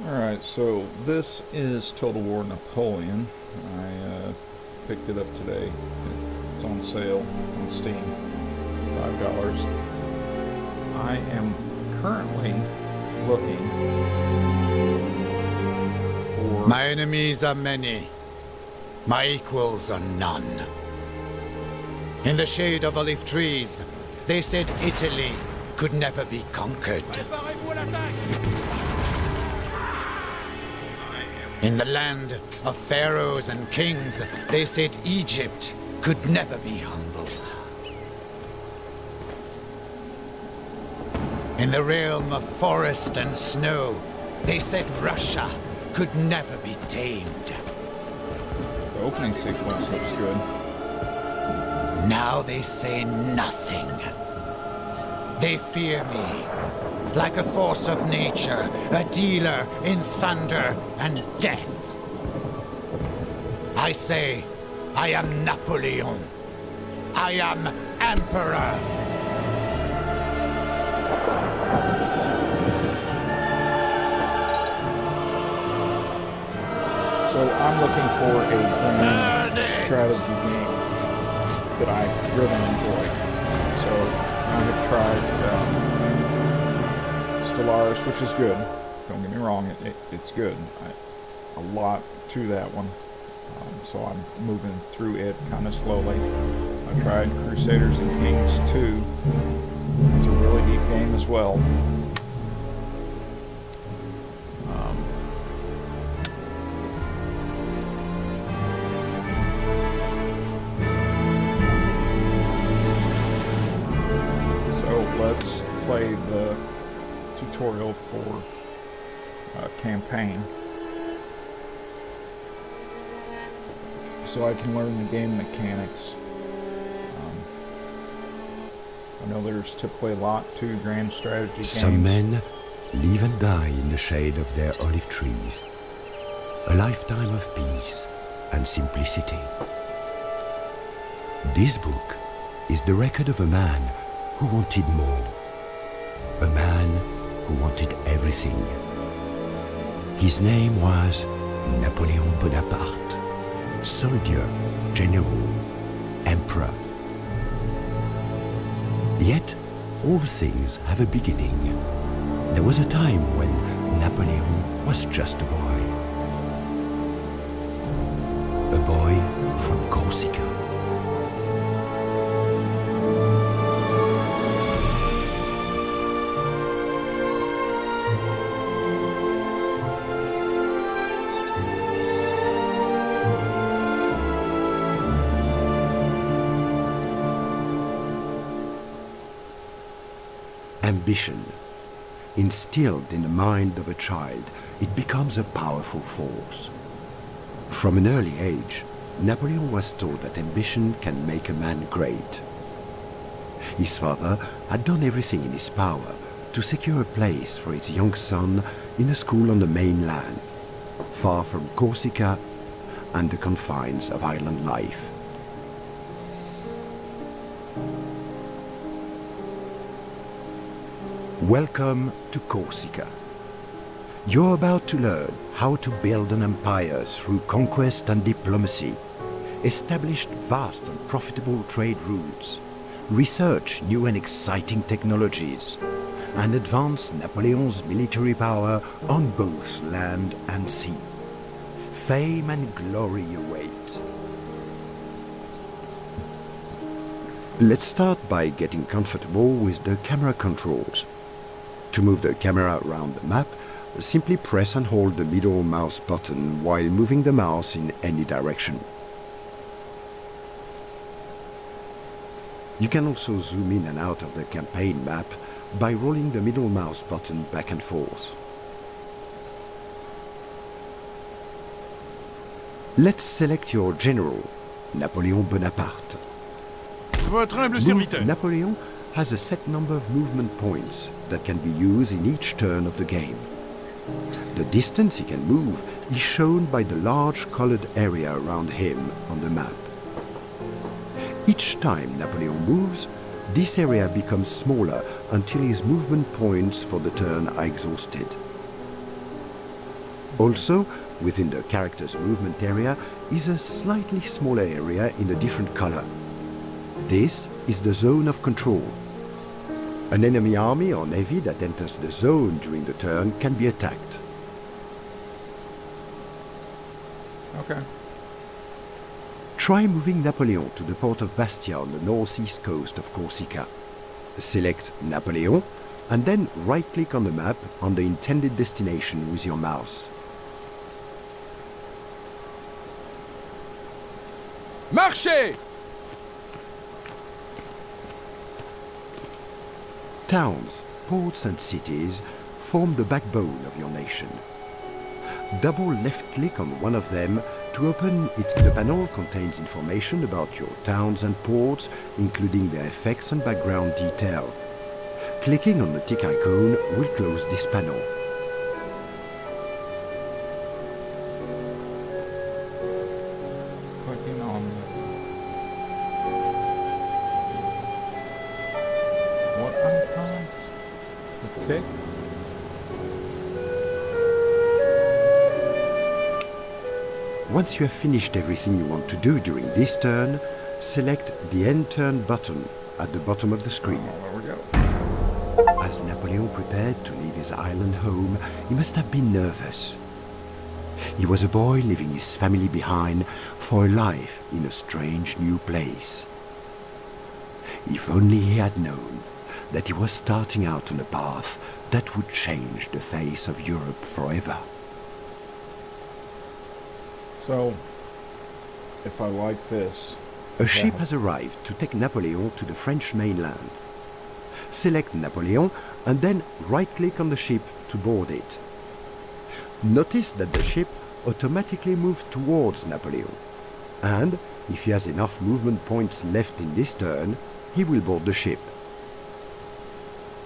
Alright, so this is Total War Napoleon. I picked it up today. It's on sale on Steam, $5. I am currently looking for... My enemies are many. My equals are none. In the shade of olive trees, they said Italy could never be conquered. In the land of pharaohs and kings, they said Egypt could never be humbled. In the realm of forest and snow, they said Russia could never be tamed. The opening sequence looks good. Now they say nothing. They fear me, like a force of nature, a dealer in thunder and death. I say, I am Napoleon. I am Emperor. So I'm looking for a grand strategy game that I really enjoy. So I have tried Stellaris, which is good. Don't get me wrong, it's good. A lot to that one. So I'm moving through it kind of slowly. I tried Crusaders and Kings 2. It's a really deep game as well. Let's play the tutorial for campaign so I can learn the game mechanics. I know there's typically a lot to grand strategy games. Some men live and die in the shade of their olive trees. A lifetime of peace and simplicity. This book is the record of a man who wanted more. A man who wanted everything. His name was Napoleon Bonaparte. Soldier, general, emperor. Yet, all things have a beginning. There was a time when Napoleon was just a boy. A boy from Corsica. Ambition. Instilled in the mind of a child, it becomes a powerful force. From an early age, Napoleon was taught that ambition can make a man great. His father had done everything in his power to secure a place for his young son in a school on the mainland, far from Corsica and the confines of island life. Welcome to Corsica. You're about to learn how to build an empire through conquest and diplomacy, establish vast and profitable trade routes, research new and exciting technologies, and advance Napoleon's military power on both land and sea. Fame and glory await. Let's start by getting comfortable with the camera controls. To move the camera around the map, simply press and hold the middle mouse button while moving the mouse in any direction. You can also zoom in and out of the campaign map by rolling the middle mouse button back and forth. Let's select your general, Napoleon Bonaparte. Votre humble serviteur. Napoleon has a set number of movement points that can be used in each turn of the game. The distance he can move is shown by the large colored area around him on the map. Each time Napoleon moves, this area becomes smaller until his movement points for the turn are exhausted. Also, within the character's movement area is a slightly smaller area in a different color. This is the zone of control. An enemy army or navy that enters the zone during the turn can be attacked. Okay. Try moving Napoleon to the port of Bastia on the northeast coast of Corsica. Select Napoleon and then right-click on the map on the intended destination with your mouse. Marchez! Towns, ports and cities form the backbone of your nation. Double left-click on one of them to open it. The panel contains information about your towns and ports, including their effects and background detail. Clicking on the tick icon will close this panel. Clicking on what icon? The tick? Once you have finished everything you want to do during this turn, select the End Turn button at the bottom of the screen. Oh, there we go. As Napoleon prepared to leave his island home, he must have been nervous. He was a boy leaving his family behind for a life in a strange new place. If only he had known that he was starting out on a path that would change the face of Europe forever. So, if I like this... A ship has arrived to take Napoleon to the French mainland. Select Napoleon and then right-click on the ship to board it. Notice that the ship automatically moves towards Napoleon, and if he has enough movement points left in this turn, he will board the ship.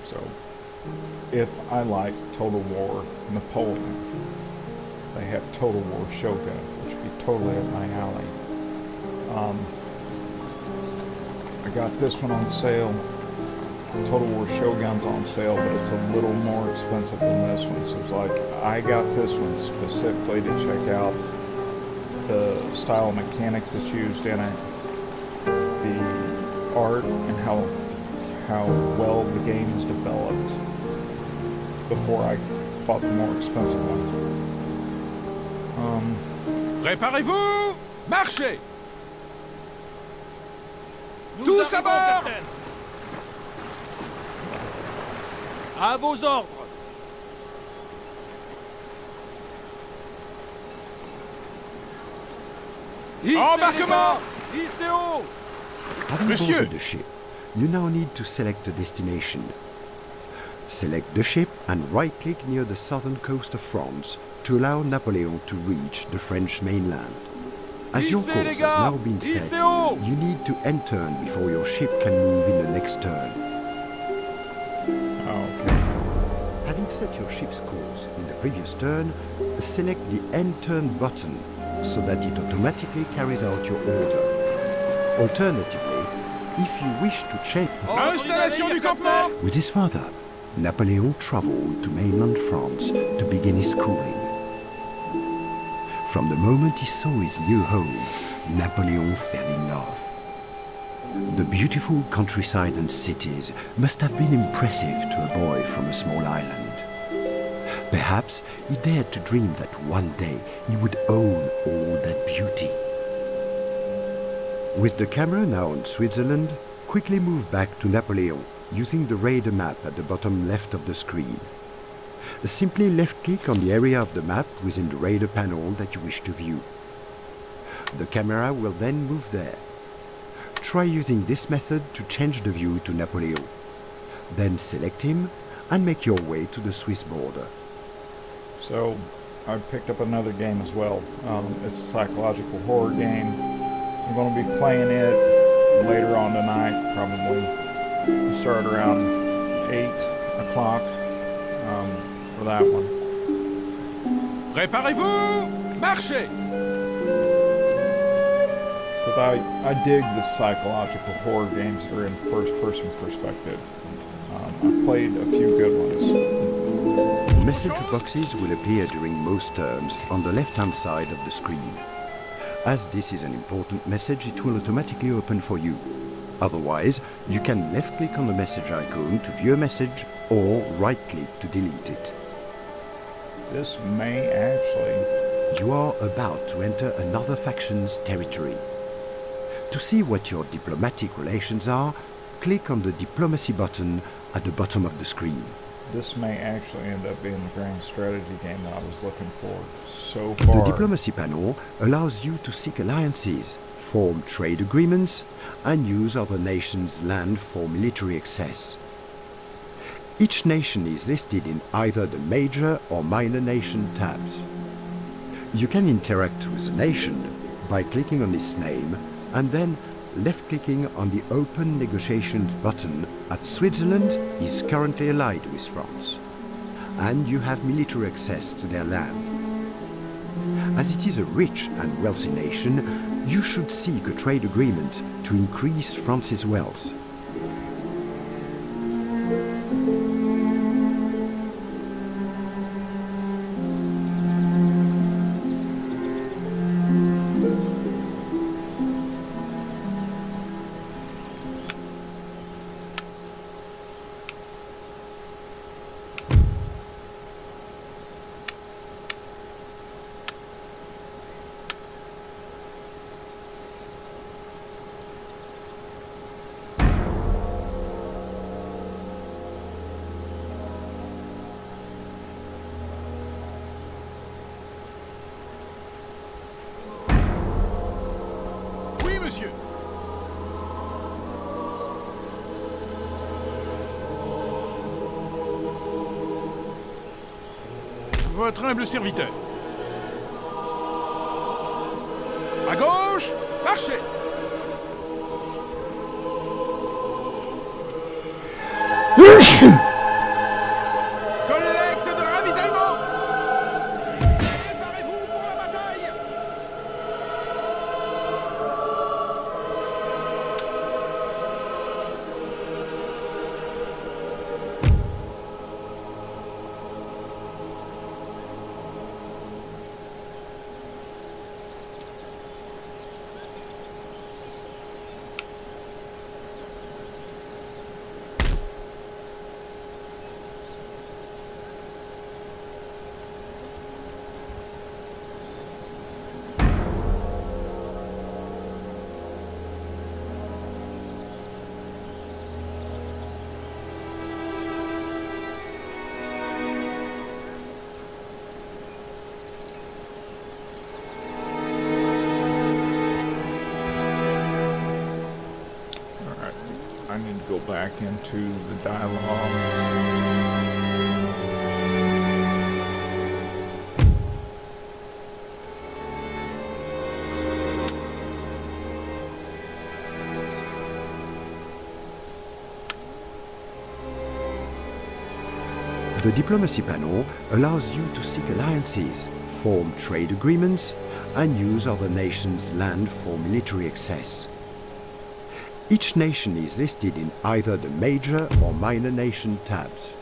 So, if I like Total War Napoleon, they have Total War Shogun, which would be totally up my alley. I got this one on sale. Total War Shogun's on sale, but it's a little more expensive than this one. So it's like, I got this one specifically to check out the style of mechanics that's used in it, the art, and how well the game is developed before I bought the more expensive one. Préparez-vous! Marchez! Tous à bord! À vos ordres! Embarquement! Hissez haut! Having Monsieur! boarded the ship, you now need to select a destination. Select the ship and right-click near the southern coast of France to allow Napoleon to reach the French mainland. As your Hissez, course les has gars! now been set, Hissez haut! you need to end turn before your ship can move in the next turn. Okay. Having set your ship's course in the previous turn, select the End Turn button so that it automatically carries out your order. Alternatively, if you wish to change... Installation du campement! With his father, Napoleon traveled to mainland France to begin his schooling. From the moment he saw his new home, Napoleon fell in love. The beautiful countryside and cities must have been impressive to a boy from a small island. Perhaps he dared to dream that one day he would own all that beauty. With the camera now on Switzerland, quickly move back to Napoleon using the radar map at the bottom left of the screen. Simply left-click on the area of the map within the radar panel that you wish to view. The camera will then move there. Try using this method to change the view to Napoleon. Then select him and make your way to the Swiss border. So, I picked up another game as well. It's a psychological horror game. I'm going to be playing it later on tonight, probably. We start around 8 o'clock for that one. Préparez-vous! Marchez! Because I dig the psychological horror games that are in first-person perspective. I've played a few good ones. Message boxes will appear during most turns on the left-hand side of the screen. As this is an important message, it will automatically open for you. Otherwise, you can left-click on the message icon to view a message or right-click to delete it. This may actually... You are about to enter another faction's territory. To see what your diplomatic relations are, click on the Diplomacy button at the bottom of the screen. This may actually end up being the grand strategy game that I was looking for so far. The Diplomacy panel allows you to seek alliances, form trade agreements, and use other nations' land for military access. Each nation is listed in either the Major or Minor Nation tabs. You can interact with a nation by clicking on its name and then left-clicking on the Open Negotiations button. Switzerland is currently allied with France, and you have military access to their land. As it is a rich and wealthy nation, you should seek a trade agreement to increase France's wealth. Oui, monsieur. Votre humble serviteur. À gauche, marchez. Collecte de ravitaillement. Préparez-vous pour la bataille. I need to go back into the dialogue. The Diplomacy panel allows you to seek alliances, form trade agreements, and use other nations' land for military access. Each nation is listed in either the Major or Minor Nation tabs.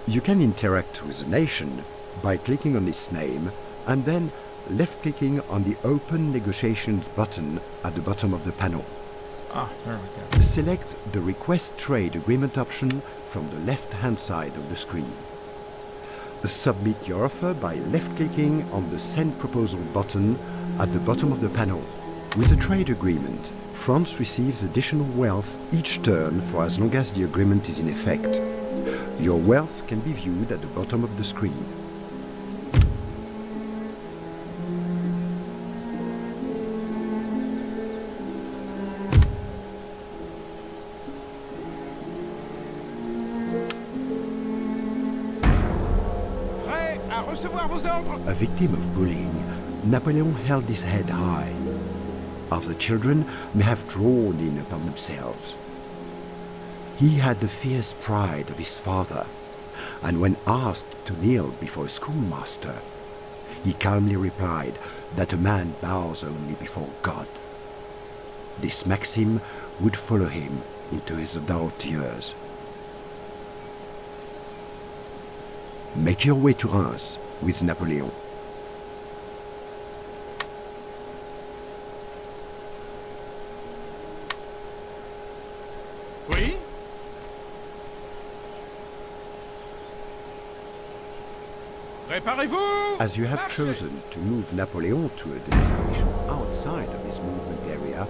You can interact with a nation by clicking on its name and then left-clicking on the Open Negotiations button at the bottom of the panel. Ah, there we go. Select the Request Trade Agreement option from the left-hand side of the screen. Submit your offer by left-clicking on the Send Proposal button at the bottom of the panel. With a trade agreement, France receives additional wealth each turn for as long as the agreement is in effect. Your wealth can be viewed at the bottom of the screen. Prêt à recevoir vos ordres. A victim of bullying, Napoleon held his head high. Other children may have drawn in upon themselves. He had the fierce pride of his father, and when asked to kneel before a schoolmaster, he calmly replied that a man bows only before God. This maxim would follow him into his adult years. Make your way to Reims with Napoleon. Oui? Préparez-vous! As you have Marchez! chosen to move Napoleon to a destination outside of his movement area,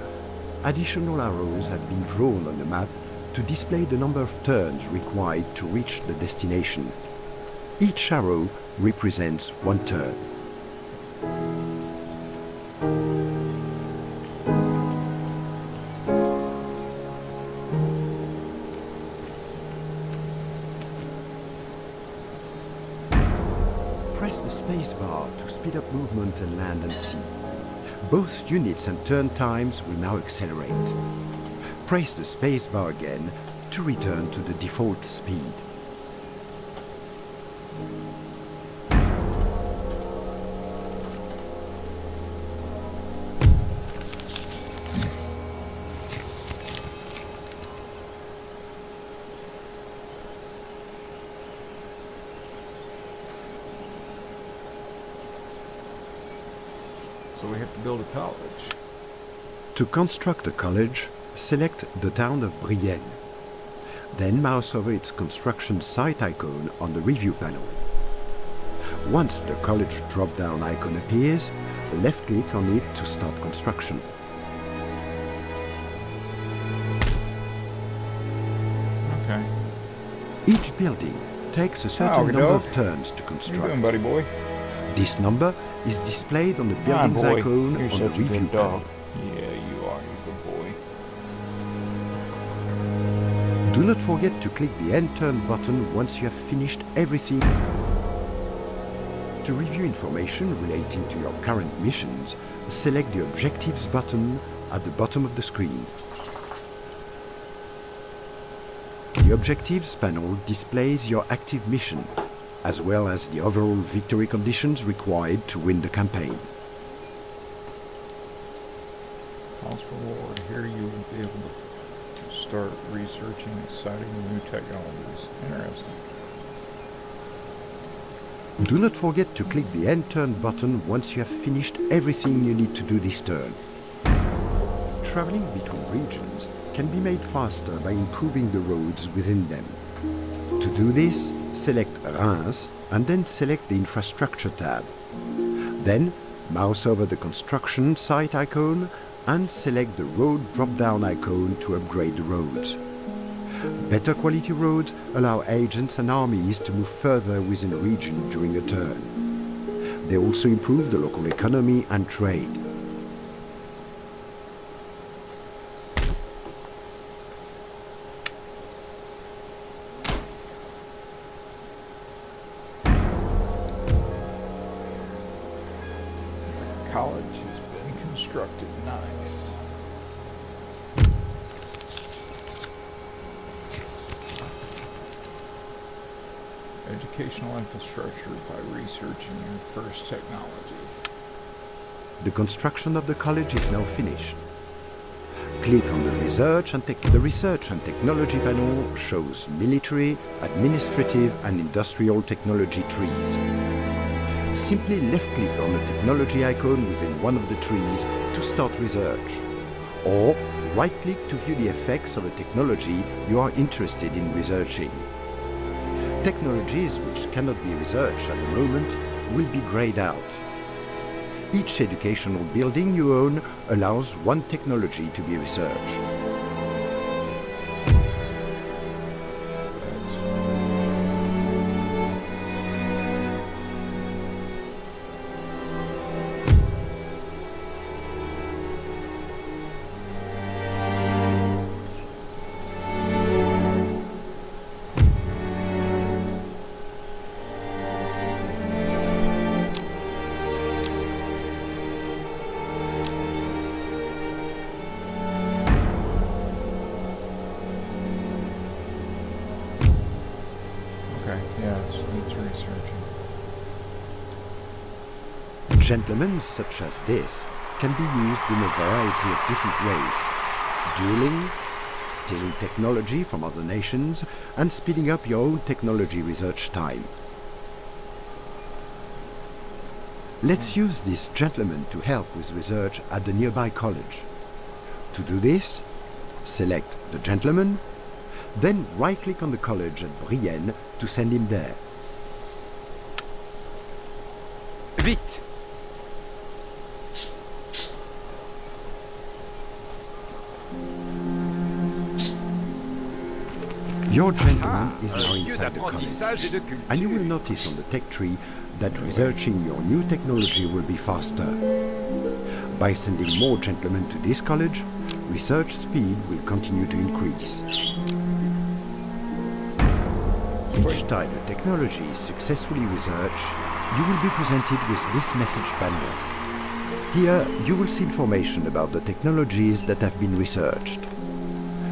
additional arrows have been drawn on the map to display the number of turns required to reach the destination. Each arrow represents one turn. Press the space bar to speed up movement and land and sea. Both units and turn times will now accelerate. Press the space bar again to return to the default speed. So we have to build a college. To construct a college, select the town of Brienne. Then mouse over its construction site icon on the review panel. Once the college drop-down icon appears, left-click on it to start construction. Okay. Each building takes a certain number of turns to How you construct. doing, buddy boy? This number is displayed on the Hi, building's boy. icon You're on the such a review good dog. panel. Yeah, you are. You're a good boy. Do not forget to click the End Turn button once you have finished everything. To review information relating to your current missions, select the Objectives button at the bottom of the screen. The Objectives panel displays your active mission, as well as the overall victory conditions required to win the campaign. Calls for reward. Here you will be able to start researching exciting new technologies. Interesting. Do not forget to click the End Turn button once you have finished everything you need to do this turn. Traveling between regions can be made faster by improving the roads within them. To do this, select Reims and then select the Infrastructure tab. Then, mouse over the construction site icon and select the road drop-down icon to upgrade the roads. Better quality roads allow agents and armies to move further within a region during a turn. They also improve the local economy and trade. College has been constructed. Nice. Educational infrastructure by researching your first technology. The construction of the college is now finished. Click on the Research and Technology panel shows military, administrative and industrial technology trees. Simply left-click on the technology icon within one of the trees to start research, or right-click to view the effects of a technology you are interested in researching. Technologies which cannot be researched at the moment will be grayed out. Each educational building you own allows one technology to be researched. Okay, yeah, it's researching. Gentlemen such as this can be used in a variety of different ways. Dueling, stealing technology from other nations, and speeding up your own technology research time. Let's use this gentleman to help with research at the nearby college. To do this, select the gentleman, then right-click on the college at Brienne to send him there. Vite. Your gentleman is now Lieu inside the college, d'apprentissage et de culture. and you will notice on the tech tree that researching your new technology will be faster. By sending more gentlemen to this college, research speed will continue to increase. Each time a technology is successfully researched, you will be presented with this message panel. Here, you will see information about the technologies that have been researched.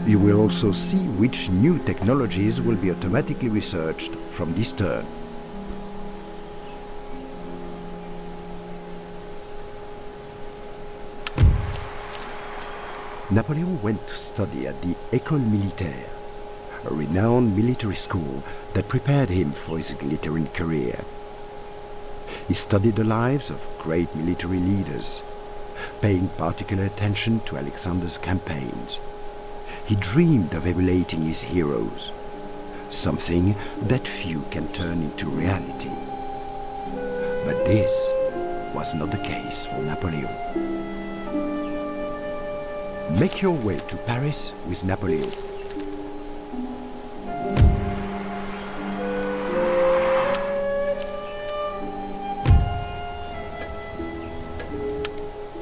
You will also see which new technologies will be automatically researched from this turn. Napoleon went to study at the École Militaire, a renowned military school that prepared him for his glittering career. He studied the lives of great military leaders, paying particular attention to Alexander's campaigns. He dreamed of emulating his heroes, something that few can turn into reality. But this was not the case for Napoleon. Make your way to Paris with Napoleon.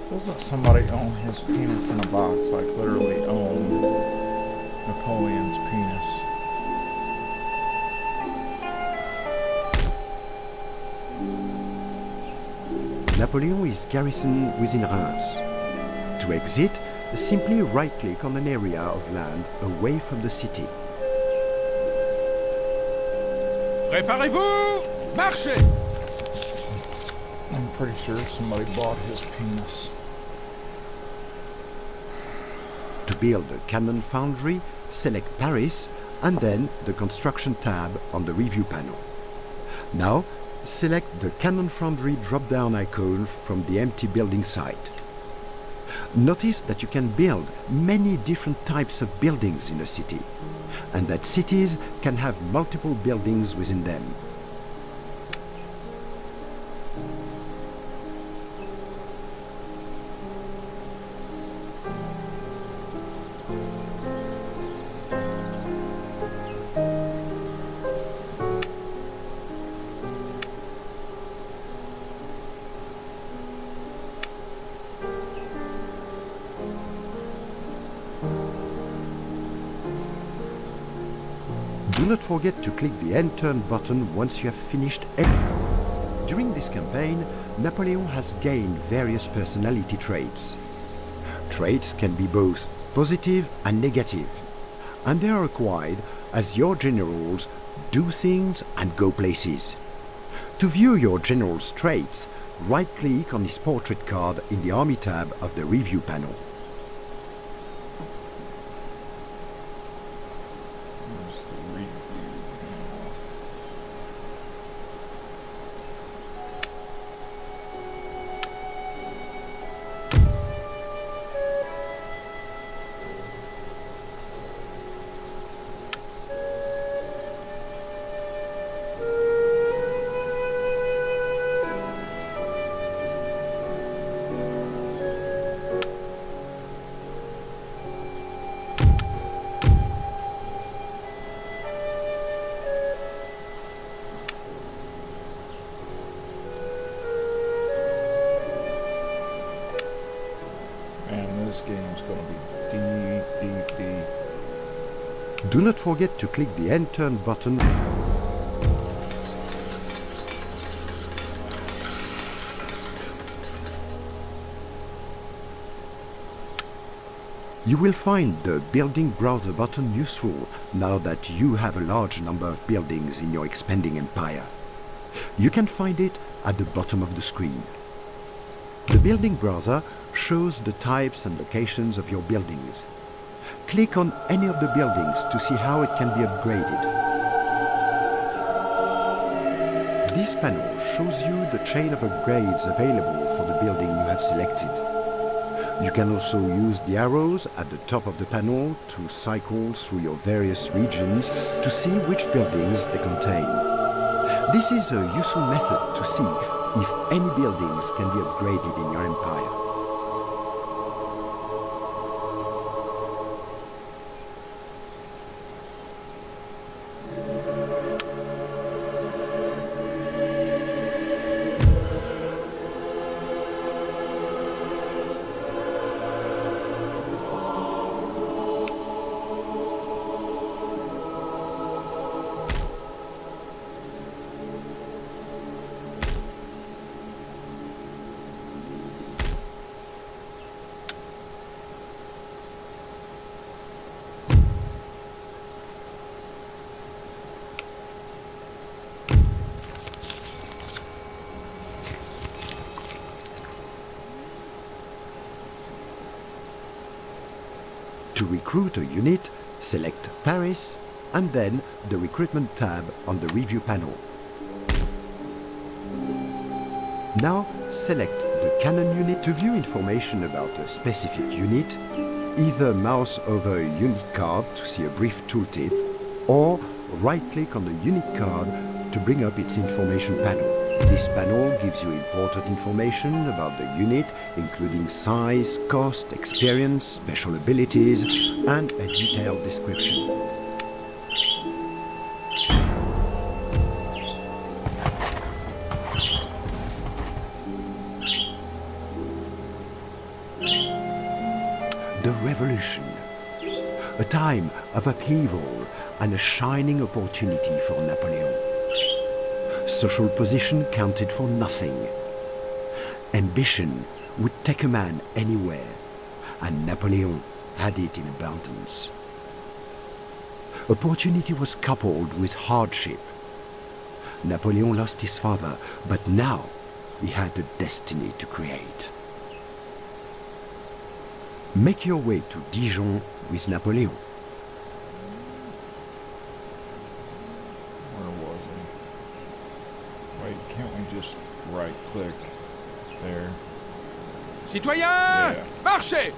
Doesn't somebody own his penis in a box, like literally own Napoleon's penis? Napoleon is garrisoned within Reims. To exit, simply right-click on an area of land away from the city. Préparez-vous. Marchez. I'm pretty sure somebody bought his penis. To build a cannon foundry, select Paris and then the Construction tab on the Review panel. Now, select the Cannon Foundry drop-down icon from the empty building site. Notice that you can build many different types of buildings in a city, and that cities can have multiple buildings within them. Do not forget to click the End Turn button once you have finished editing. During this campaign, Napoleon has gained various personality traits. Traits can be both positive and negative, and they are acquired as your generals do things and go places. To view your general's traits, right-click on his portrait card in the Army tab of the Review panel. Where's the review panel? Man, this game's gonna be deep. Do not forget to click the End Turn button You will find the Building Browser button useful now that you have a large number of buildings in your expanding empire. You can find it at the bottom of the screen. The Building Browser shows the types and locations of your buildings. Click on any of the buildings to see how it can be upgraded. This panel shows you the chain of upgrades available for the building you have selected. You can also use the arrows at the top of the panel to cycle through your various regions to see which buildings they contain. This is a useful method to see if any buildings can be upgraded in your empire. To recruit a unit, select Paris and then the Recruitment tab on the Review panel. Now select the Cannon unit to view information about a specific unit. Either mouse over a unit card to see a brief tooltip, or right-click on the unit card to bring up its information panel. This panel gives you important information about the unit, including size, cost, experience, special abilities, and a detailed description. The Revolution, a time of upheaval and a shining opportunity for Napoleon. Social position counted for nothing. Ambition would take a man anywhere, and Napoleon had it in abundance. Opportunity was coupled with hardship. Napoleon lost his father, but now he had a destiny to create. Make your way to Dijon with Napoleon. Wait, can't we just right-click there? Citoyens, Yeah. marchez!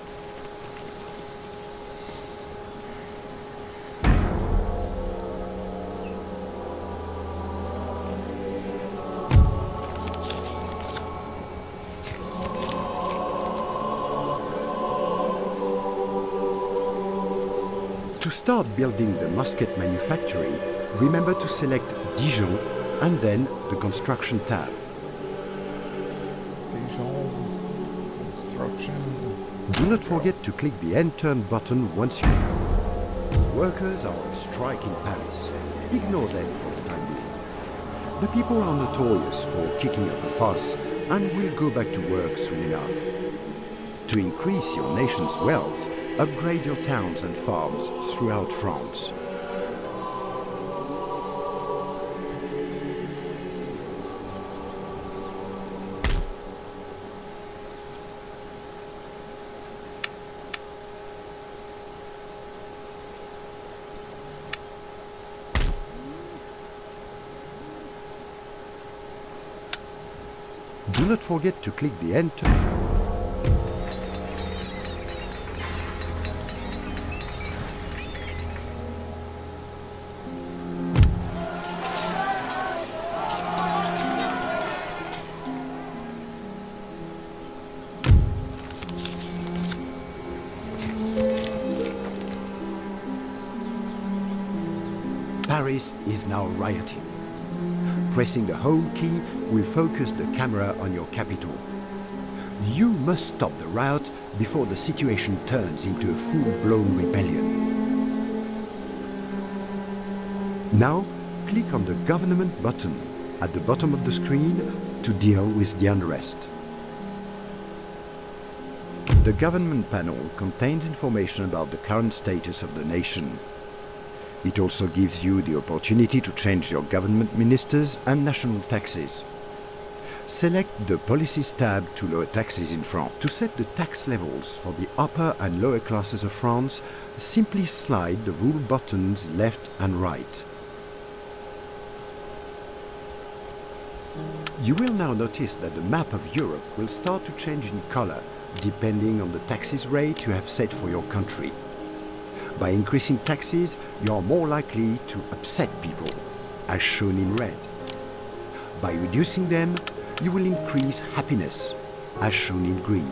To start building the musket manufactory, remember to select Dijon and then the Construction tab. Dijon, construction. Do not forget to click the End Turn button once you... Workers are on strike in Paris. Ignore them for the time being. The people are notorious for kicking up a fuss and will go back to work soon enough. To increase your nation's wealth, upgrade your towns and farms throughout France. Do not forget to click the Enter. Paris is now rioting. Pressing the home key will focus the camera on your capital. You must stop the riot before the situation turns into a full-blown rebellion. Now, click on the Government button at the bottom of the screen to deal with the unrest. The Government panel contains information about the current status of the nation. It also gives you the opportunity to change your government ministers and national taxes. Select the Policies tab to lower taxes in France. To set the tax levels for the upper and lower classes of France, simply slide the rule buttons left and right. You will now notice that the map of Europe will start to change in color depending on the taxes rate you have set for your country. By increasing taxes, you are more likely to upset people, as shown in red. By reducing them, you will increase happiness, as shown in green.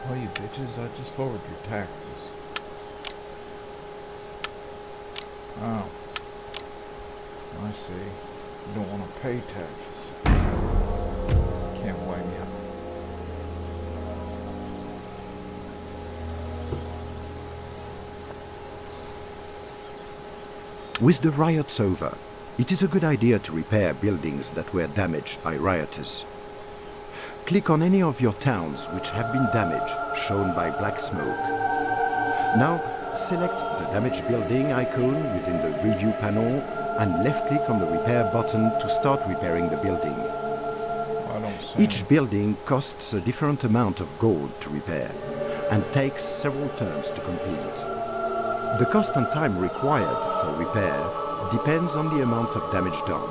Oh, you bitches, I just lowered your taxes. Oh. I see. You don't want to pay taxes. Can't blame you. With the riots over, it is a good idea to repair buildings that were damaged by rioters. Click on any of your towns which have been damaged, shown by black smoke. Now, select the damaged building icon within the review panel and left-click on the repair button to start repairing the building. I don't see. Each building costs a different amount of gold to repair and takes several turns to complete. The cost and time required for repair depends on the amount of damage done.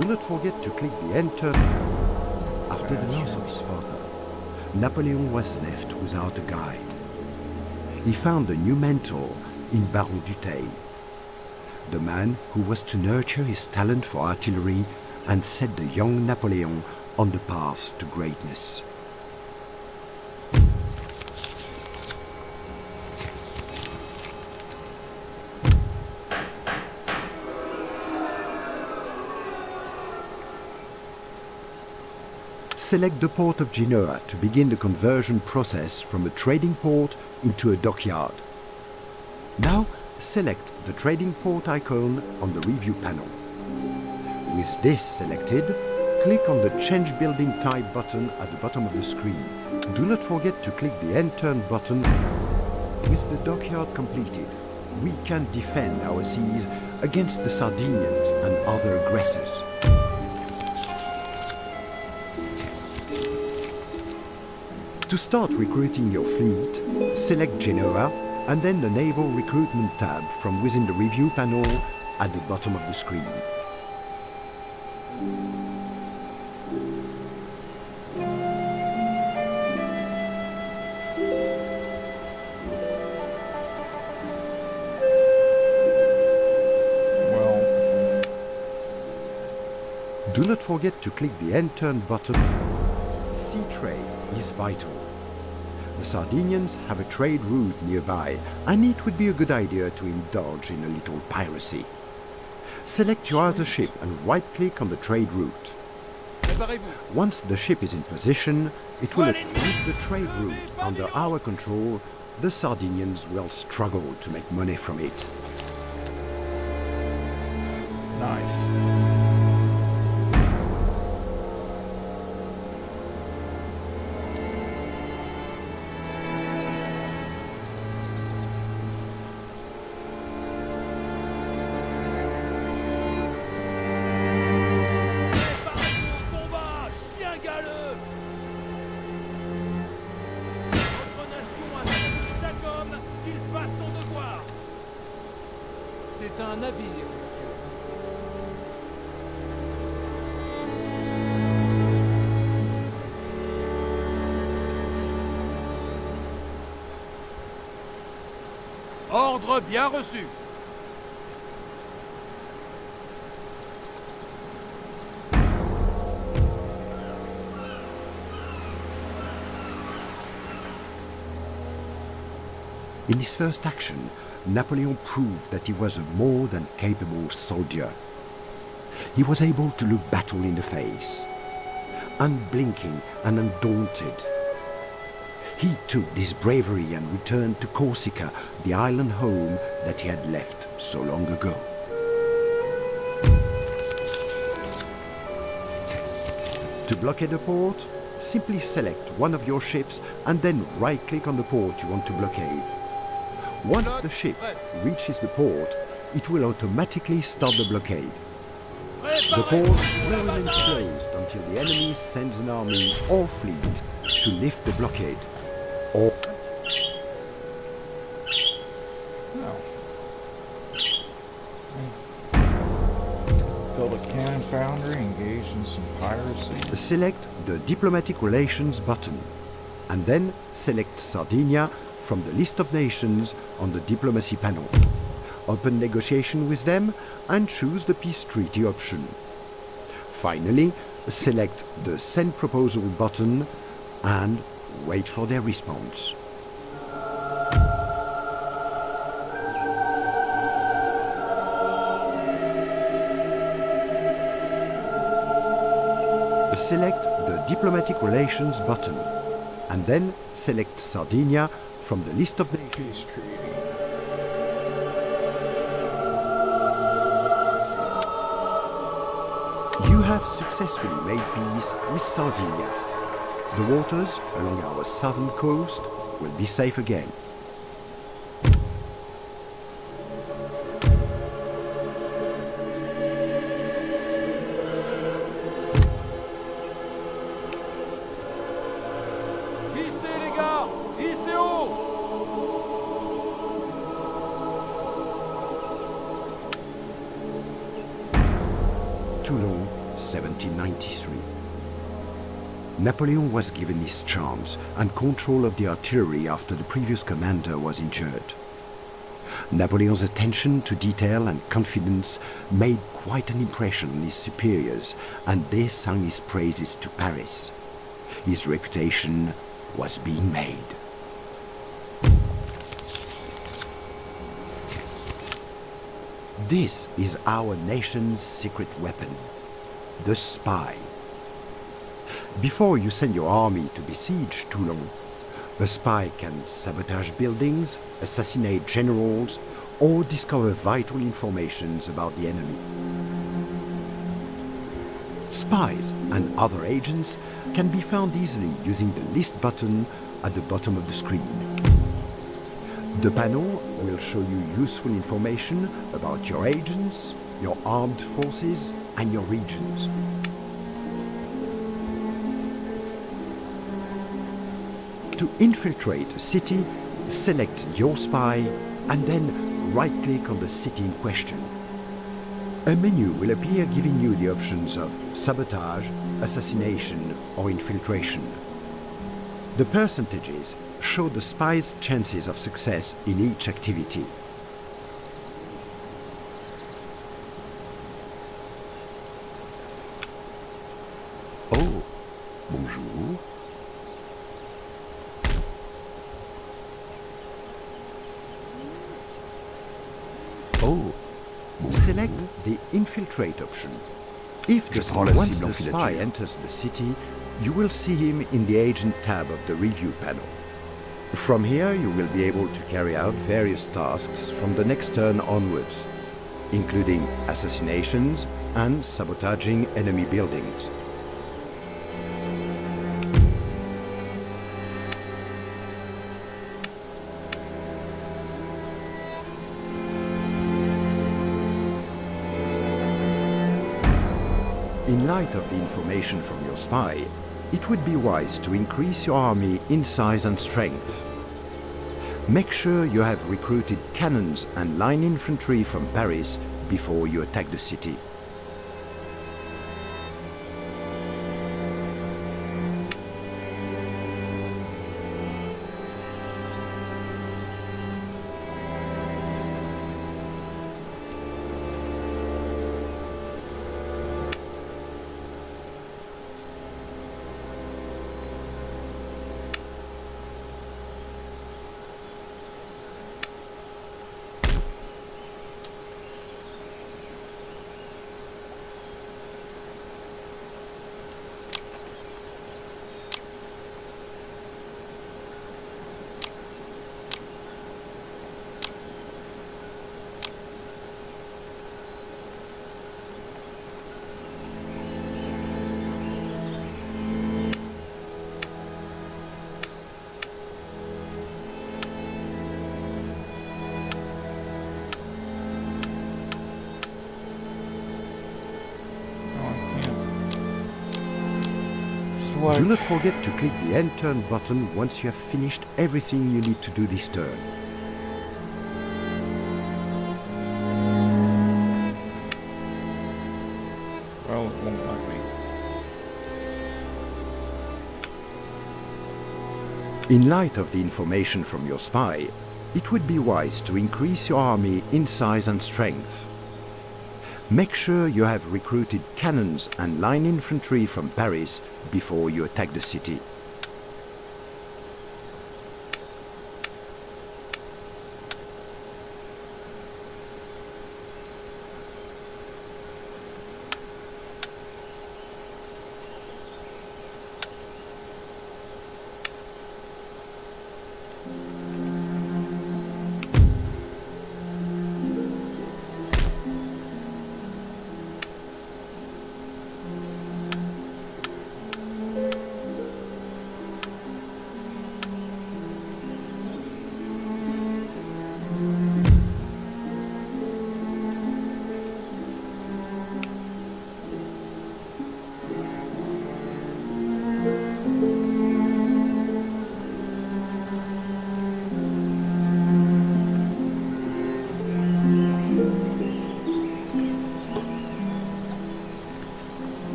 Do not forget to click the enter. After the loss of his father, Napoleon was left without a guide. He found a new mentor in Baron Dutheil, the man who was to nurture his talent for artillery and set the young Napoleon on the path to greatness. Select the port of Genoa to begin the conversion process from a trading port into a dockyard. Now, select the trading port icon on the review panel. With this selected, click on the Change Building Type button at the bottom of the screen. Do not forget to click the End Turn button. With the dockyard completed, we can defend our seas against the Sardinians and other aggressors. To start recruiting your fleet, select Genoa and then the Naval Recruitment tab from within the review panel at the bottom of the screen. Well, Do not forget to click the End Turn button. Sea trade is vital. The Sardinians have a trade route nearby, and it would be a good idea to indulge in a little piracy. Select your other ship and right-click on the trade route. Préparez-vous. Once the ship is in position, it will with the trade route under our control. The Sardinians will struggle to make money from it. nice. Préparez-vous au combat, chien galeux. Notre nation a fait de chaque homme qu'il fasse son devoir. C'est un navire, monsieur. Ordre bien reçu. In his first action, Napoleon proved that he was a more than capable soldier. He was able to look battle in the face, unblinking and undaunted. He took this bravery and returned to Corsica, the island home that he had left so long ago. To blockade a port, simply select one of your ships and then right-click on the port you want to blockade. Once the ship reaches the port, it will automatically start the blockade. The port will remain closed until the enemy sends an army or fleet to lift the blockade. Or No. Build a cannon foundry, engage in some piracy. select the Diplomatic Relations button, and then select Sardinia from the list of nations on the Diplomacy panel. Open negotiation with them and choose the peace treaty option. Finally, select the Send Proposal button and wait for their response. Select the Diplomatic Relations button and then select Sardinia from the list of nations. Peace treaty. You have successfully made peace with Sardinia. The waters along our southern coast will be safe again. Hissez les gars! Hissez haut! Toulon, 1793. Napoleon was given his chance and control of the artillery after the previous commander was injured. Napoleon's attention to detail and confidence made quite an impression on his superiors, and they sang his praises to Paris. His reputation was being made. This is our nation's secret weapon, the spy. Before you send your army to besiege Toulon, a spy can sabotage buildings, assassinate generals, or discover vital information about the enemy. Spies and other agents can be found easily using the list button at the bottom of the screen. The panel will show you useful information about your agents, your armed forces, and your regions. To infiltrate a city, select your spy and then right-click on the city in question. A menu will appear giving you the options of sabotage, assassination, or infiltration. The percentages show the spy's chances of success in each activity. Oh, bonjour. Oh, Select the infiltrate option. If Je prends la once cible en the spy filature. enters the city, you will see him in the agent tab of the review panel. From here, you will be able to carry out various tasks from the next turn onwards, including assassinations and sabotaging enemy buildings. In light of the information from your spy, it would be wise to increase your army in size and strength. Make sure you have recruited cannons and line infantry from Paris before you attack the city. select. Do not forget to click the end turn button once you have finished everything you need to do this turn. Well, it won't let me. In light of the information from your spy, it would be wise to increase your army in size and strength. Make sure you have recruited cannons and line infantry from Paris before you attack the city.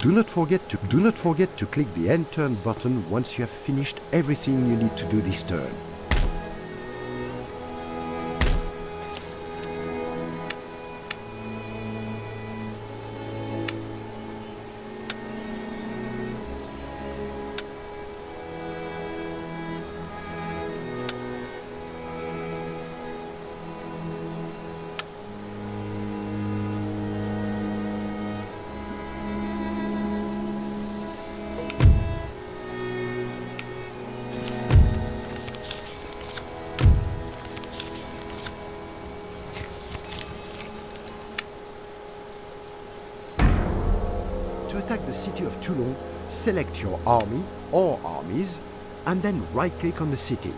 Do not forget to click the end turn button once you have finished everything you need to do this turn. To attack the city of Toulon, select your army or armies and then right-click on the city.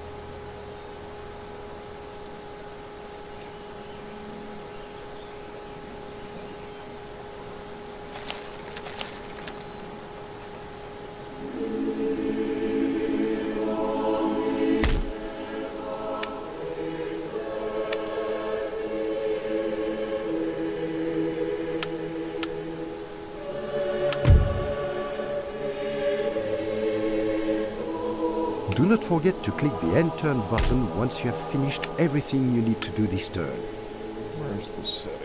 Do not forget to click the end turn button once you have finished everything you need to do this turn. Where's the setting?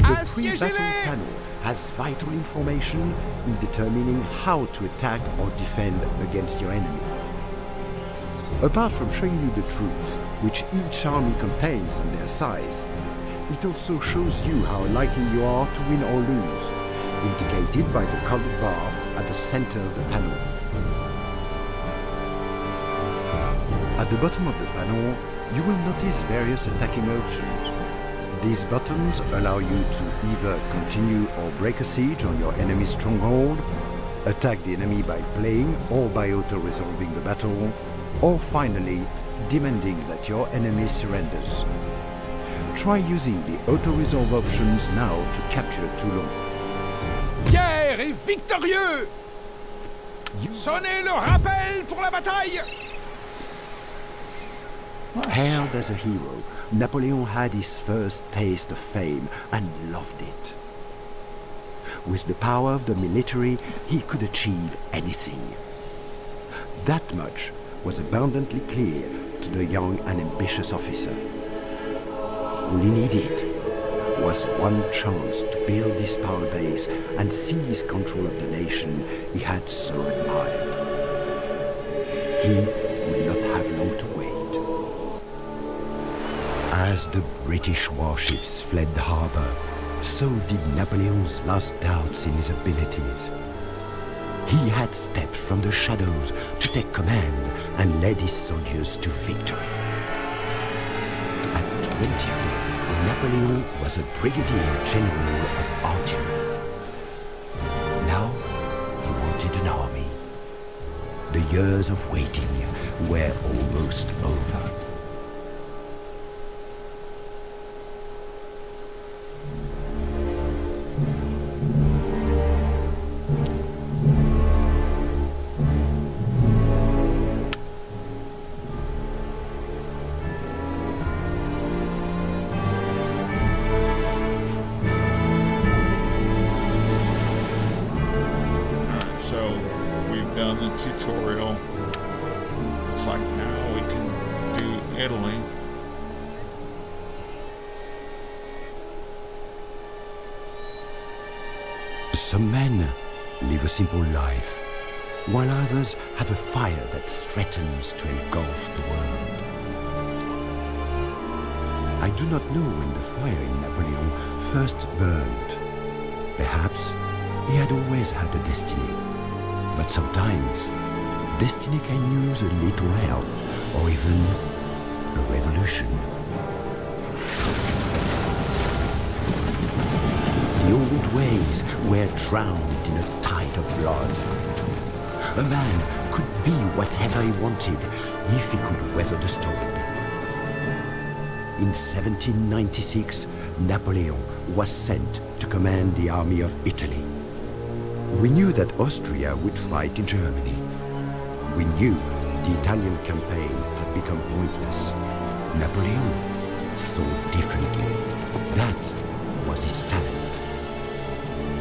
The pre-battle panel has vital information in determining how to attack or defend against your enemy. Apart from showing you the troops, which each army contains and their size, it also shows you how likely you are to win or lose, indicated by the colored bar at the center of the panel. At the bottom of the panel, you will notice various attacking options. These buttons allow you to either continue or break a siege on your enemy's stronghold, attack the enemy by playing or by auto-resolving the battle, or finally, demanding that your enemy surrenders. Try using the auto-resolve options now to capture Toulon. Fier et victorieux! Sonnez le rappel pour la bataille! Hailed as a hero, Napoleon had his first taste of fame and loved it. With the power of the military, he could achieve anything. That much was abundantly clear to the young and ambitious officer. All he needed was one chance to build his power base and seize control of the nation he had so admired. He would not have long to wait. As the British warships fled the harbor, so did Napoleon's last doubts in his abilities. He had stepped from the shadows to take command and led his soldiers to victory. At 24, Napoleon was a brigadier general of artillery. Now, he wanted an army. The years of waiting were almost over. Done the tutorial. Looks like now we can do Italy. Some men live a simple life, while others have a fire that threatens to engulf the world. I do not know when the fire in Napoleon first burned. Perhaps he had always had a destiny. But sometimes, destiny can use a little help, or even a revolution. The old ways were drowned in a tide of blood. A man could be whatever he wanted if he could weather the storm. In 1796, Napoleon was sent to command the army of Italy. We knew that Austria would fight in Germany. We knew the Italian campaign had become pointless. Napoleon thought differently. That was his talent.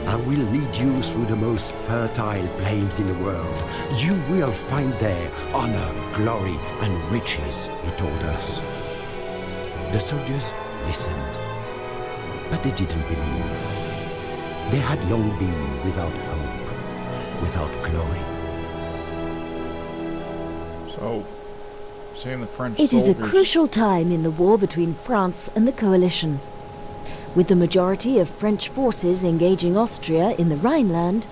I will lead you through the most fertile plains in the world. You will find there honor, glory, and riches, he told us. The soldiers listened, but they didn't believe. They had long been without hope, without glory. So, seeing the French It is a soldiers... crucial time in the war between France and the coalition. With the majority of French forces engaging Austria in the Rhineland,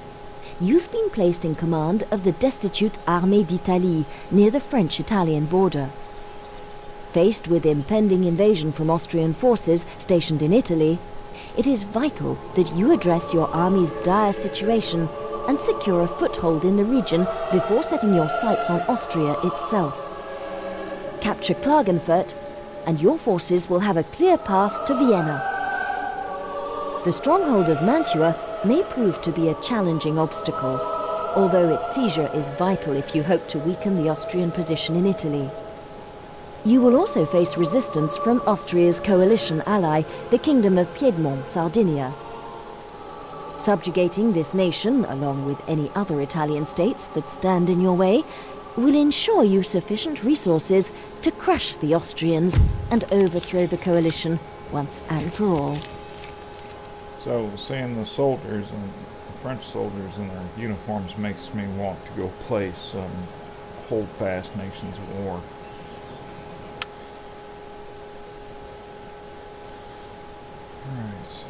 you've been placed in command of the destitute Armée d'Italie near the French-Italian border. Faced with impending invasion from Austrian forces stationed in Italy, it is vital that you address your army's dire situation and secure a foothold in the region before setting your sights on Austria itself. Capture Klagenfurt, and your forces will have a clear path to Vienna. The stronghold of Mantua may prove to be a challenging obstacle, although its seizure is vital if you hope to weaken the Austrian position in Italy. You will also face resistance from Austria's coalition ally, the Kingdom of Piedmont, Sardinia. Subjugating this nation, along with any other Italian states that stand in your way, will ensure you sufficient resources to crush the Austrians and overthrow the coalition once and for all. So, seeing the soldiers and the French soldiers in their uniforms makes me want to go play some hold-fast Nations of War. Alright, so...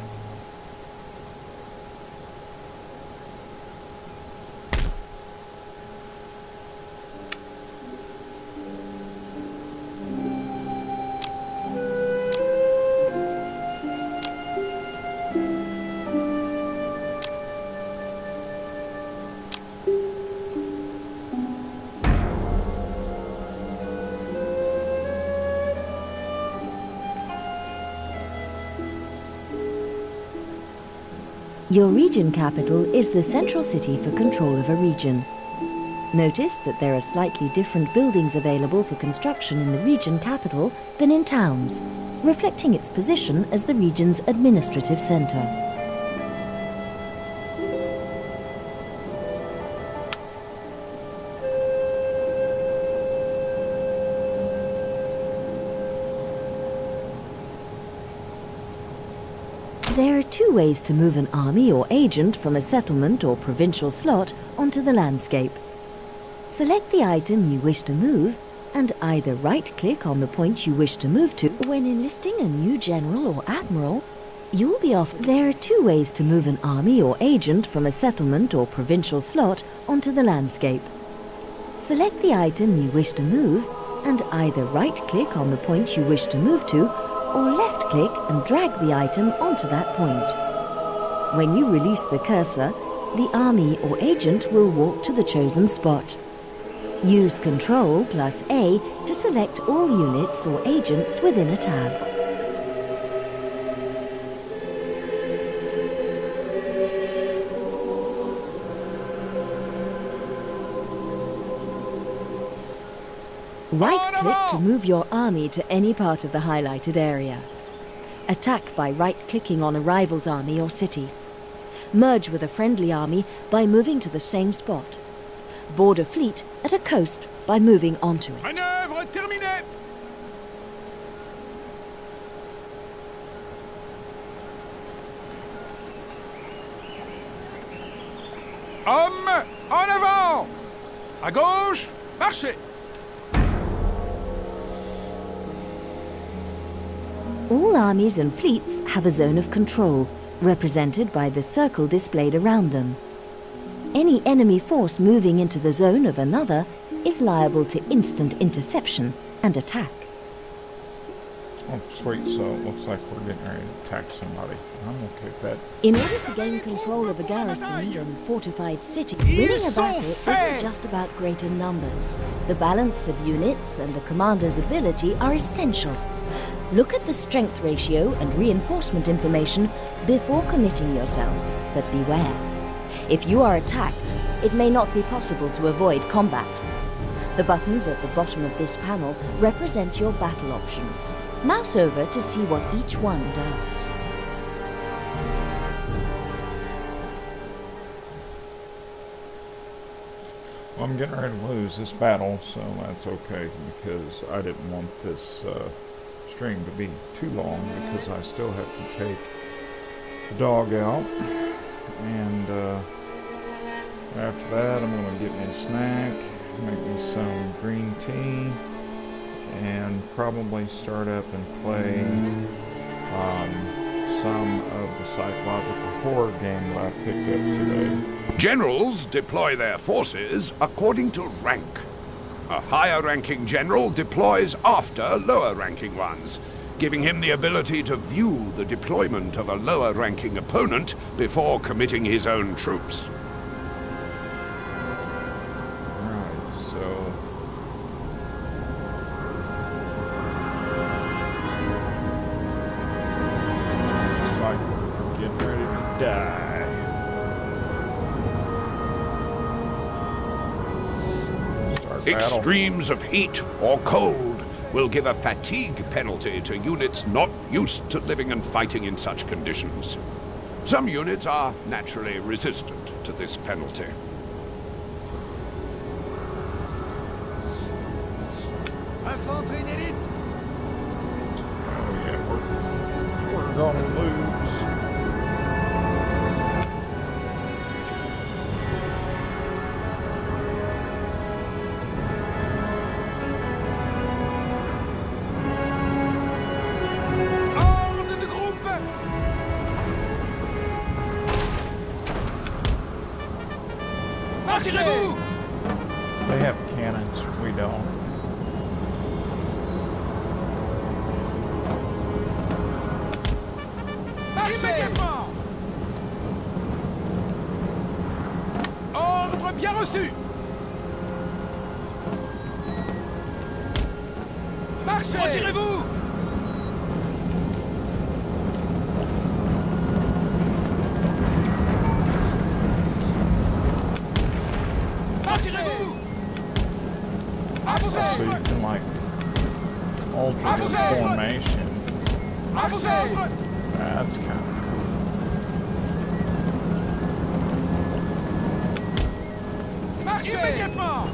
Your region capital is the central city for control of a region. Notice that there are slightly different buildings available for construction in the region capital than in towns, reflecting its position as the region's administrative center. There are two ways to move an army or agent from a settlement or provincial slot onto the landscape. Select the item you wish to move and either right-click on the point you wish to move to. When enlisting a new general or admiral, you'll be offered. There are two ways to move an army or agent from a settlement or provincial slot onto the landscape. Select the item you wish to move and either right-click on the point you wish to move to or left-click and drag the item onto that point. When you release the cursor, the army or agent will walk to the chosen spot. Use Ctrl plus A to select all units or agents within a tab. Right-click to move your army to any part of the highlighted area. Attack by right-clicking on a rival's army or city. Merge with a friendly army by moving to the same spot. Board a fleet at a coast by moving onto it. Manœuvre terminée. Hommes, en avant! À gauche, marchez! All armies and fleets have a zone of control, represented by the circle displayed around them. Any enemy force moving into the zone of another is liable to instant interception and attack. Oh, sweet, so it looks like we're getting ready to attack somebody. I'm okay with that. In order to gain control of a garrisoned and fortified city, winning a battle isn't just about greater numbers. The balance of units and the commander's ability are essential. Look at the strength ratio and reinforcement information before committing yourself, but beware. If you are attacked, it may not be possible to avoid combat. The buttons at the bottom of this panel represent your battle options. Mouse over to see what each one does. Well, I'm getting ready to lose this battle, so that's okay, because I didn't want this string to be too long, because I still have to take the dog out, and after that I'm going to get me a snack, make me some green tea, and probably start up and play some of the psychological horror game that I picked up today. Generals deploy their forces according to rank. A higher-ranking general deploys after lower-ranking ones, giving him the ability to view the deployment of a lower-ranking opponent before committing his own troops. Alright, so looks like we're getting ready to die. Start battle. Extremes of heat or cold will give a fatigue penalty to units not used to living and fighting in such conditions. Some units are naturally resistant to this penalty. Infanterie d'élite. Oh yeah, we're gonna lose. Ordre de groupe. Marchez-vous. They have cannons, we don't. Immédiatement. Ordre bien reçu. Marchez. Retirez-vous. formation. À vos ordres! That's kind of Marchez! Immédiatement!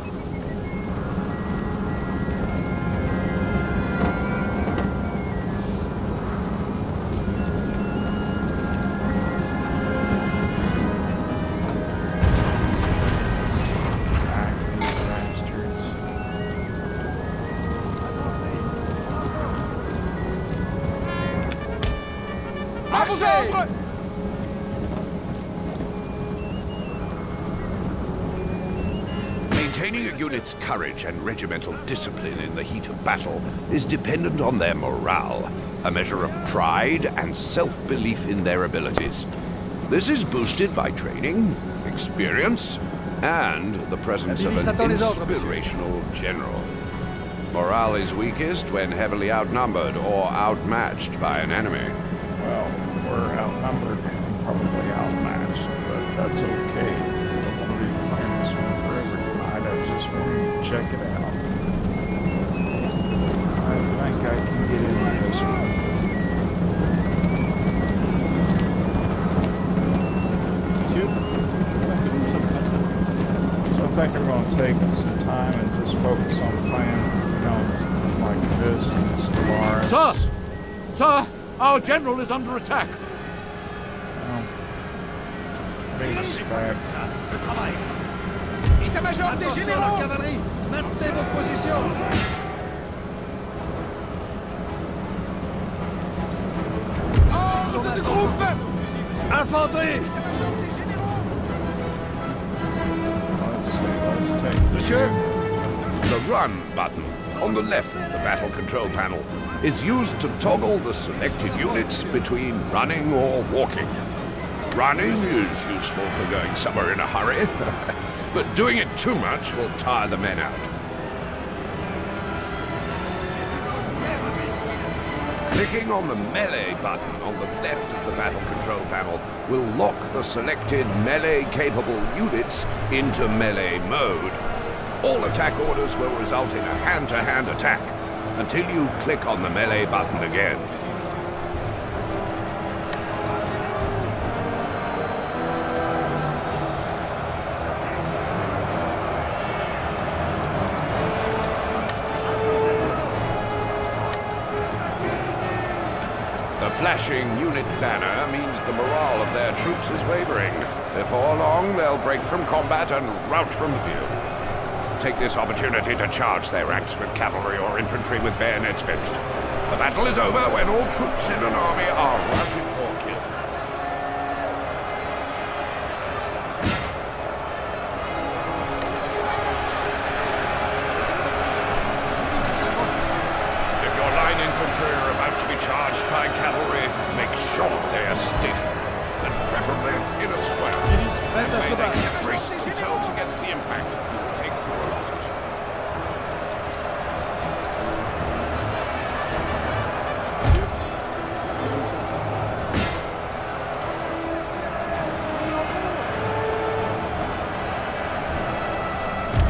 À vos ordres! Maintaining a unit's courage and regimental discipline in the heat of battle is dependent on their morale, a measure of pride and self-belief in their abilities. This is boosted by training, experience, and the presence of an inspirational general. Morale is weakest when heavily outnumbered or outmatched by an enemy. well, we're outnumbered and probably outmatched, but that's okay. I don't want to be playing this one forever tonight. I just want to check it out. I think I can get into this one. So I think we're going to take some time and just focus on playing, like this and Stellaris. Sir! Sir! Our general is under attack! Base fact. État-major des généraux! Cavalerie, maintenez vos positions. Ordre de groupe! Infanterie! Let's take Monsieur! The Run button on the left of the battle control panel is used to toggle the selected units between running or walking. Running is useful for going somewhere in a hurry, but doing it too much will tire the men out. Clicking on the melee button on the left of the battle control panel will lock the selected melee-capable units into melee mode. All attack orders will result in a hand-to-hand attack until you click on the melee button again. The flashing unit banner means the morale of their troops is wavering. Before long, they'll break from combat and rout from view. Take this opportunity to charge their ranks with cavalry or infantry with bayonets fixed. The battle is over when all troops in an army are routed or killed. If your line infantry are about to be charged by cavalry, make sure they are stationed, and preferably in a square. Prête à se May they battre. brace themselves against the impact. Take fewer losses.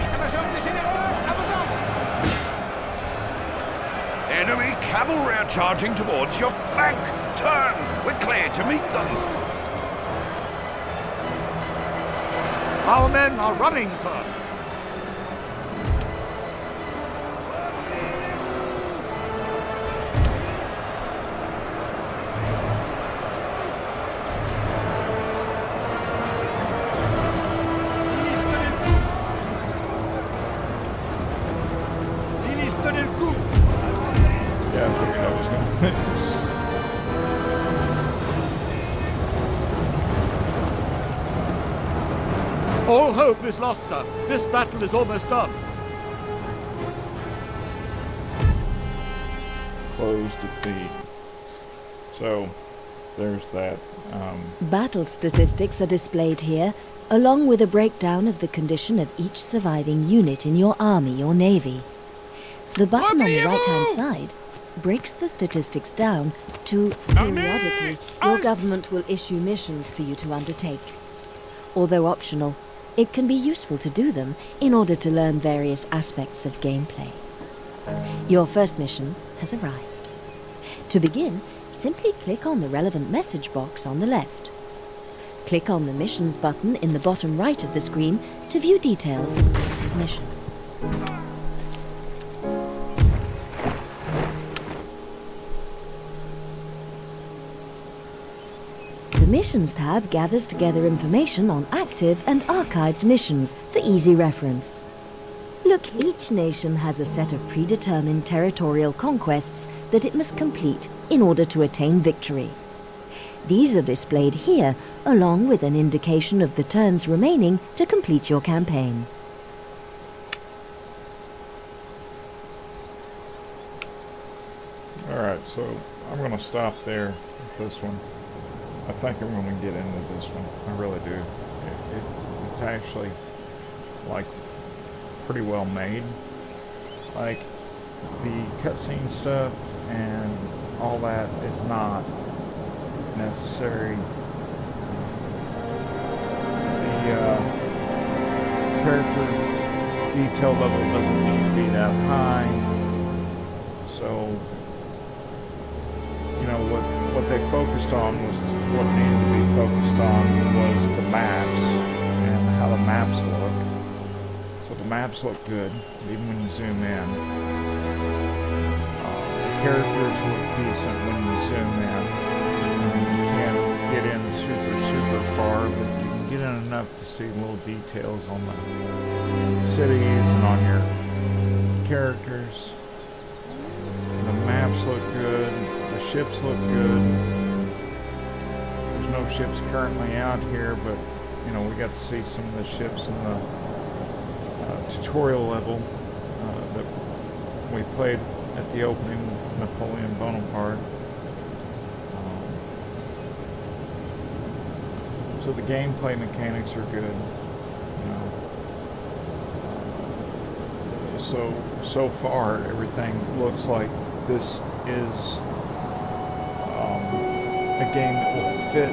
État-major des généraux! À vos ordres! Enemy cavalry are charging towards your flank. Turn quickly to meet them. Our men are running, sir! Milice, tenez le coup. Yeah, I figured I was gonna miss. All hope is lost, sir. This battle is almost done. Close defeat. So, there's that. Battle statistics are displayed here, along with a breakdown of the condition of each surviving unit in your army or navy. The button on the right-hand side breaks the statistics down to periodically your government will issue missions for you to undertake. Although optional, it can be useful to do them in order to learn various aspects of gameplay. Your first mission has arrived. To begin, simply click on the relevant message box on the left. Click on the Missions button in the bottom right of the screen to view details of active missions. The Missions tab gathers together information on active and archived missions for easy reference. Look, each nation has a set of predetermined territorial conquests that it must complete in order to attain victory. These are displayed here, along with an indication of the turns remaining to complete your campaign. Alright, so I'm going to stop there with this one. I think I'm going to get into this one. I really do. It's actually, like, pretty well made. Like, the cutscene stuff and all that is not necessary. The character detail level doesn't need to be that high. So, you know, what they focused on was, what needed to be focused on was the maps and how the maps look. So the maps look good, even when you zoom in. The characters look decent when you zoom in. You can't get in super far, but you can get in enough to see little details on the cities and on your characters. The maps look good. The ships look good. There's no ships currently out here, but you know, we got to see some of the ships in the tutorial level that we played at the opening with Napoleon Bonaparte. So the gameplay mechanics are good. You know. So far everything looks like this is a game that will fit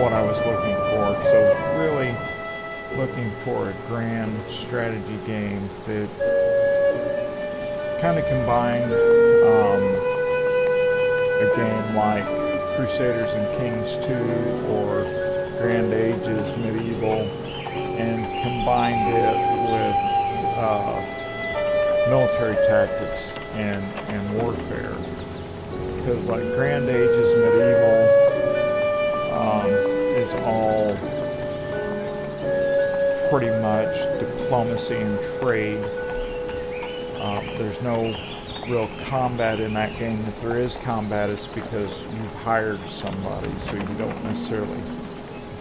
what I was looking for. So really looking for a grand strategy game that kind of combined a game like Crusaders and Kings 2 or Grand Ages Medieval and combined it with military tactics and warfare. Because like Grand Ages Medieval is all pretty much diplomacy and trade. There's no real combat in that game. If there is combat, it's because you've hired somebody, so you don't necessarily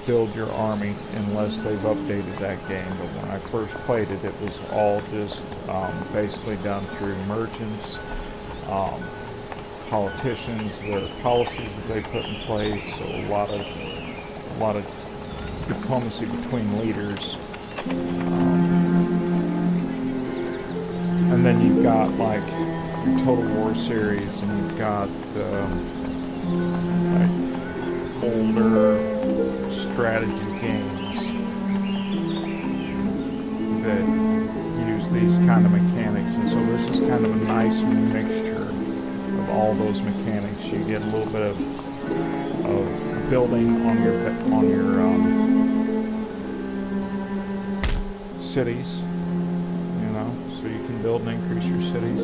build your army unless they've updated that game. But when I first played it, it was all just basically done through merchants, politicians, the policies that they put in place. So a lot of diplomacy between leaders. And then you've got like your Total War series, and you've got like older strategy games that use these kind of mechanics. And so this is kind of a nice mixture of all those mechanics. You get a little bit of building on your cities, you know, so you can build and increase your cities.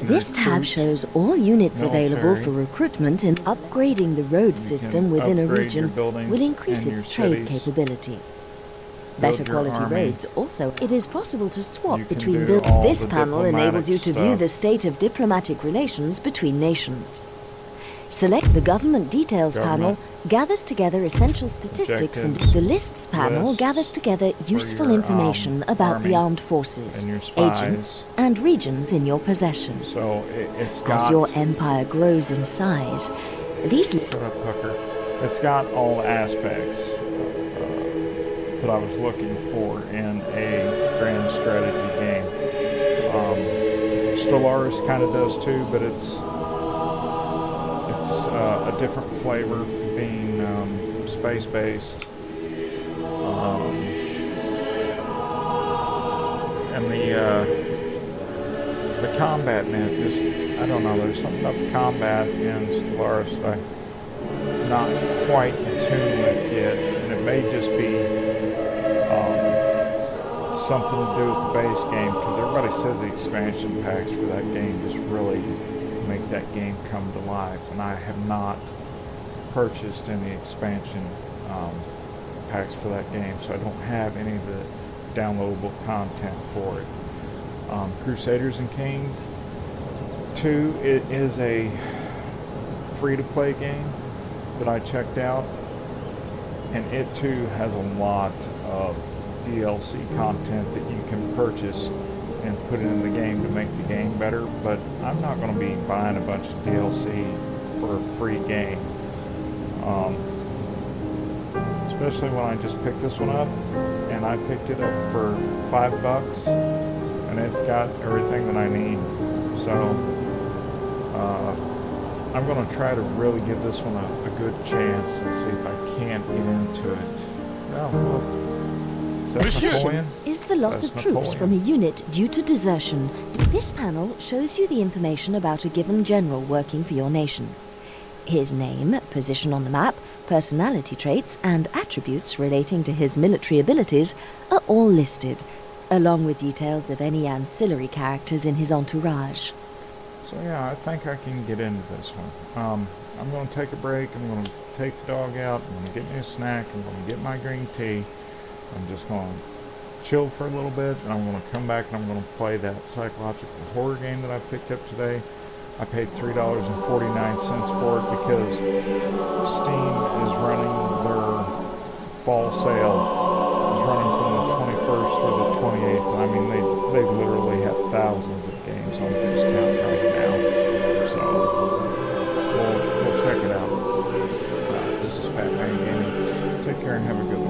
This tab shows all units available for recruitment, and upgrading the road system within a region will increase its trade capability. Better quality roads also. It is possible to swap between buildings. This panel enables you to view the state of diplomatic relations between nations. Select the Government Details panel, gathers together essential statistics, and the Lists panel gathers together useful information about the armed forces, agents, and regions in your possession. So it's got, as your empire grows in size, these lists... Shut up, Tucker. It's got all aspects that I was looking for in a grand strategy game. Stellaris kind of does too, but it's a different flavor, being space-based, and the combat in it, just, I don't know, there's something about the combat in Stellaris that I'm not quite in tune with yet, and it may just be something to do with the base game, because everybody says the expansion packs for that game just really make that game come to life, and I have not purchased any expansion packs for that game, so I don't have any of the downloadable content for it. Crusaders and Kings 2, it is a free-to-play game that I checked out, and it too has a lot of DLC content that you can purchase and put it in the game to make the game better, but I'm not going to be buying a bunch of DLC for a free game. Especially when I just picked this one up, and I picked it up for $5, and it's got everything that I need. So I'm going to try to really give this one a good chance and see if I can't get into it. Oh, look. Is that Monsieur. Napoleon? Is the loss That's of troops from a Napoleon. unit due to desertion? This panel shows you the information about a given general working for your nation. His name, position on the map, personality traits, and attributes relating to his military abilities are all listed, along with details of any ancillary characters in his entourage. So yeah, I think I can get into this one. I'm going to take a break. I'm going to take the dog out. I'm going to get me a snack. I'm going to get my green tea. I'm just going to chill for a little bit, and I'm going to come back and I'm going to play that psychological horror game that I picked up today. I paid $3.49 for it because Steam is running their fall sale. It's running from the 21st through the 28th. I mean, they literally have thousands of games on discount right now. So we'll check it out. This is Fat Man Gaming. Take care and have a good one.